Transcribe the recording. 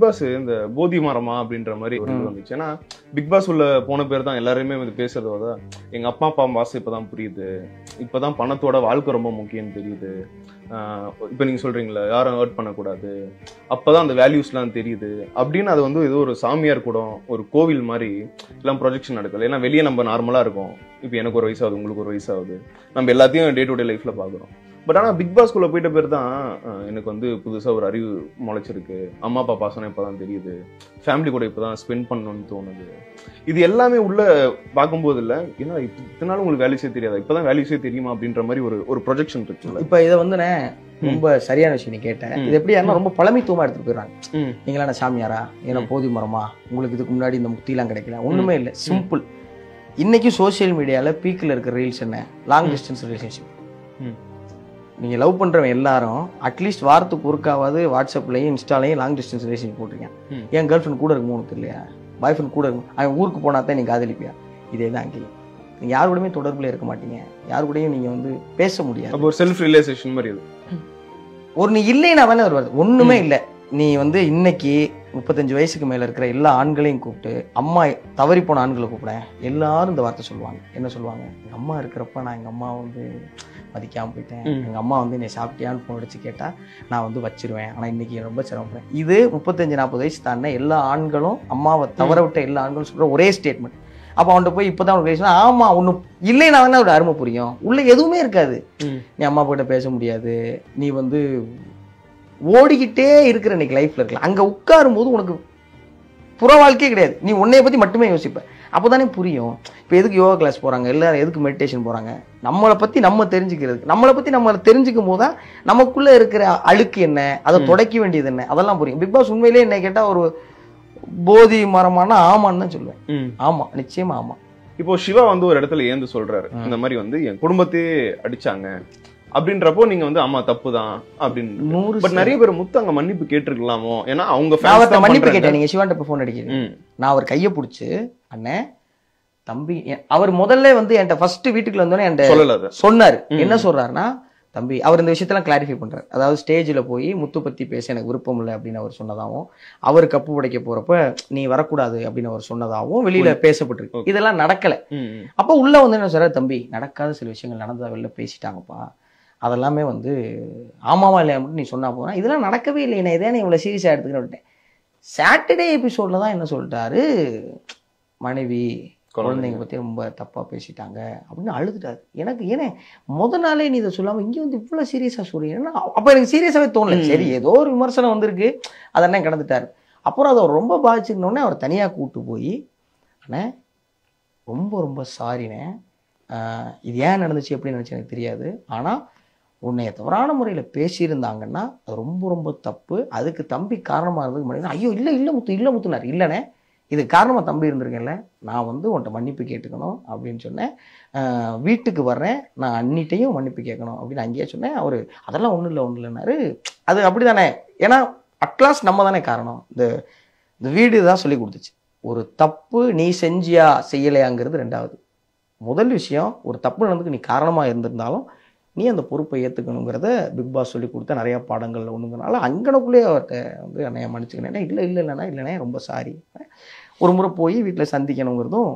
Pass இந்த போதி மரமா அப்படின்ற மாதிரி ஒரு இது வந்துச்சு. ஏன்னா பிக் பாஸ் உள்ள போன பேர் தான் எல்லாருமே வந்து பேசுறதோட எங்க அப்பா அப்பா வாசம் இப்பதான் புரியுது, இப்பதான் பணத்தோட வாழ்க்கை ரொம்ப முக்கியம்னு தெரியுது. இப்ப நீங்க சொல்றீங்களா யாரும் ஹர்ட் பண்ணக்கூடாது, அப்பதான் அந்த வேல்யூஸ்லாம் தெரியுது அப்படின்னு. அது வந்து ஏதோ ஒரு சாமியார் கூட ஒரு கோவில் மாதிரி எல்லாம் ப்ரொஜெக்ஷன் நடக்கல. ஏன்னா வெளியே நம்ம நார்மலா இருக்கோம், இப்ப எனக்கு ஒரு வயசாகுது, உங்களுக்கு ஒரு வயசாகுது, நம்ம எல்லாத்தையும் டே டு டே லைஃப்ல பாக்குறோம். பட் ஆனா பிக் பாஸ்குள்ள போயிட்ட பேர் தான் எனக்கு வந்து புதுசா ஒரு அறிவு முளைச்சிருக்கு, அம்மா அப்பா பாசனம் இப்பதான் தெரியுது, ஃபேமிலி கூட இப்பதான் ஸ்பெண்ட் பண்ணணும்னு தோணுது. இது எல்லாமே உள்ள பார்க்கும்போது இல்ல, ஏன்னா இத்தனாலும் உங்களுக்கு வேல்யூஸே தெரியாதா, இப்பதான் வேல்யூஸே தெரியுமா அப்படின்ற மாதிரி ஒரு ப்ரொஜெக்ஷன் இருக்கு. இப்ப இதை வந்து ரொம்ப சரியான விஷயம் நீ கேட்டேன். இது எப்படி யாருன்னா ரொம்ப பழமைத்துவமா எடுத்துட்டு போயிடுறாங்க. நீங்களா நான் சாமியாரா, ஏன்னா போதி மரமா, உங்களுக்கு இதுக்கு முன்னாடி இந்த முக்திலாம் கிடைக்கல, ஒண்ணுமே இல்லை, சிம்பிள். இன்னைக்கு சோசியல் மீடியால பீக்ல இருக்கிற ரீல்ஸ் என்ன, லாங் டிஸ்டன்ஸ் ரிலேஷன்ஷிப். நீங்க லவ் பண்றவங்க எல்லாரும் அட்லீஸ்ட் வாரத்துக்கு ஒருக்காவது வாட்ஸ்அப்லயும் இன்ஸ்டாலையும் லாங் டிஸ்டன்ஸ் ரிலேஷன்ஷிப் போட்டிருக்கேன். என் கேர்ள் ஃப்ரெண்ட் கூட இருக்குமோ உனக்கு இல்லையா, பாய் ஃப்ரெண்ட் கூட இருக்கும், அவன் ஊருக்கு போனா தான் நீ காதலிப்பியா. இதே தான் அங்கேயும் நீங்க யாரு கூடயுமே தொடர்புல இருக்க மாட்டீங்க, யாரு கூடயும் நீங்க வந்து பேச முடியாது. அப்போ ஒரு செல்ஃப் ரியலைசேஷன் மாதிரி ஒரு நீ இல்லைன்னா தானே ஒரு வருது, ஒண்ணுமே இல்லை. நீ வந்து இன்னைக்கு 35 வயசுக்கு மேல இருக்கிற எல்லா ஆண்களையும் கூப்பிட்டு, அம்மா தவறி போன ஆண்களை கூப்பிடேன், எல்லாரும் இந்த வார்த்தை சொல்லுவாங்க. என்ன சொல்லுவாங்க, எங்க அம்மா இருக்கிறப்ப நான் எங்க அம்மா வந்து மதிக்காம போயிட்டேன், எங்க அம்மா வந்து என்னை சாப்பிட்டியான்னு போன் அடிச்சு கேட்டா நான் வந்து வச்சிருவேன், ஆனா இன்னைக்கு ரொம்ப சிரமப்படுறேன். இது 35-40 வயசு தானே எல்லா ஆண்களும், அம்மாவை தவற விட்ட எல்லா ஆண்களும் சொல்ற ஒரே ஸ்டேட்மெண்ட். அப்ப அவன்கிட்ட போய் இப்பதான் உனக்கு பேசினா, ஆமா ஒண்ணு இல்லைன்னா தானே ஒரு அருமை புரியும். உள்ள எதுவுமே இருக்காது, நீ அம்மா கிட்ட பேச முடியாது, நீ வந்து ஓடிக்கிட்டே இருக்கிற இன்னைக்கு லைஃப்ல இருக்கலாம். அங்க உட்காரும் போது உனக்கு புற வாழ்க்கையே கிடையாது, நீ உன்னைய பத்தி மட்டுமே யோசிப்ப. அப்போதானே புரியும். இப்போ எதுக்கு யோகா கிளாஸ் போறாங்க எல்லாரும், எதுக்கு மெடிடேஷன் போறாங்க, நம்மளை பத்தி நம்ம தெரிஞ்சுக்கிறதுக்கு. நம்மளை பத்தி நம்ம தெரிஞ்சுக்கும் போது தான் நமக்குள்ள இருக்கிற அழுக்கு என்ன, அதை தொடக்க வேண்டியது என்ன, அதெல்லாம் புரியும். பிக் பாஸ் உண்மையிலேயே என்ன கேட்டா ஒரு போதி மரமானா ஆமான்னு தான் சொல்லுவேன். ஆமா, நிச்சயமா ஆமா. இப்போ சிவா வந்து ஒரு இடத்துல ஏந்து சொல்றாரு, இந்த மாதிரி வந்து என் குடும்பத்தையே அடிச்சாங்க அப்படின்றப்போ நீங்க வந்து ஆமா தப்புதான் அப்படின்னு. பட் நிறைய பேர் முத்து அங்க மன்னிப்பு கேட்டிருக்கலாமோ, ஏன்னா அவங்க மன்னிப்பு கேட்டேன். நீங்க சிவான்ட்ட போன் அடிக்கிறீங்க, நான் அவர் கையை பிடிச்சு அண்ணே தம்பி, அவர் முதல்ல வந்து என்கிட்ட ஃபர்ஸ்ட் வீட்டுக்குள்ள வந்தோடனே என்கிட்ட சொன்னாரு. என்ன சொல்றாருன்னா, தம்பி அவர் இந்த விஷயத்தெல்லாம் கிளாரிஃபை பண்றாரு. அதாவது ஸ்டேஜ்ல போய் முத்து பத்தி பேச எனக்கு விருப்பம் இல்லை அப்படின்னு அவர் சொன்னதாகவும், அவர் கப்பு உடைக்க போறப்ப நீ வரக்கூடாது அப்படின்னு அவர் சொன்னதாகவும் வெளியில பேசப்பட்டிருக்கு. இதெல்லாம் நடக்கல. அப்ப உள்ள வந்து என்ன சொல்றாரு, தம்பி நடக்காத சில விஷயங்கள் நடந்ததா வெளில பேசிட்டாங்கப்பா, அதெல்லாமே வந்து ஆமாவா இல்லையா மட்டும் நீ சொன்னா போனா, இதெல்லாம் நடக்கவே இல்லை, என்ன இதே இவ்வளவு சீரியஸா எடுத்துக்கிட்டேன். சாட்டர்டே எபிசோட்ல தான் என்ன சொல்லிட்டாரு, மனைவி குழந்தைங்க பத்தி ரொம்ப தப்பா பேசிட்டாங்க அப்படின்னு அழுதுட்டாரு. எனக்கு ஏன்னா முத நாளே நீ இதை சொல்லாம இங்க வந்து இவ்வளவு சீரியஸா சொல்றீங்கன்னா, அப்ப எனக்கு சீரியஸாவே தோணல. சரி ஏதோ ஒரு விமர்சனம் வந்திருக்கு, அதெல்லாம் கடந்துட்டாரு. அப்புறம் அதை ரொம்ப பாதிச்சிருந்தோடனே அவர் தனியா கூப்பிட்டு போய், அண்ணே ரொம்ப ரொம்ப சாரிண்ணே, இது ஏன் நடந்துச்சு எப்படி நினைச்சு எனக்கு தெரியாது, ஆனா உன்னைய தவறான முறையில பேசியிருந்தாங்கன்னா அது ரொம்ப ரொம்ப தப்பு, அதுக்கு தம்பி காரணமா இருந்ததுக்கு முன்னாடி ஐயோ இல்ல முத்துனாரு. இல்லைண்ணே இதுக்கு காரணமா தம்பி இருந்திருக்கேன்ல, நான் வந்து உன்ட்ட மன்னிப்பு கேட்டுக்கணும் அப்படின்னு சொன்னேன், வீட்டுக்கு வர்றேன், நான் அண்ணிட்டையும் மன்னிப்பு கேட்கணும் அப்படின்னு அங்கேயே சொன்னேன். அவரு அதெல்லாம் ஒன்றும் இல்லைன்னாரு. அது அப்படிதானே, ஏன்னா அட்லாஸ்ட் நம்ம தானே காரணம். இந்த வீடு தான் சொல்லி கொடுத்துச்சு, ஒரு தப்பு நீ செஞ்சியா செய்யலையாங்கிறது ரெண்டாவது. முதல் விஷயம், ஒரு தப்பு நடந்துக்கு நீ காரணமா இருந்திருந்தாலும் நீ அந்த பொறுப்பை ஏற்றுக்கணுங்கிறத பிக் பாஸ் சொல்லி கொடுத்த நிறைய பாடங்கள் ஒண்ணுங்கனால அங்கனக்குள்ளேயே அவர்கிட்ட வந்து என்னைய மன்னிச்சுக்கிறேன், இல்லைண்ணே ரொம்ப சாரி, ஒரு முறை போய் வீட்டில் சந்திக்கணுங்கிறதும்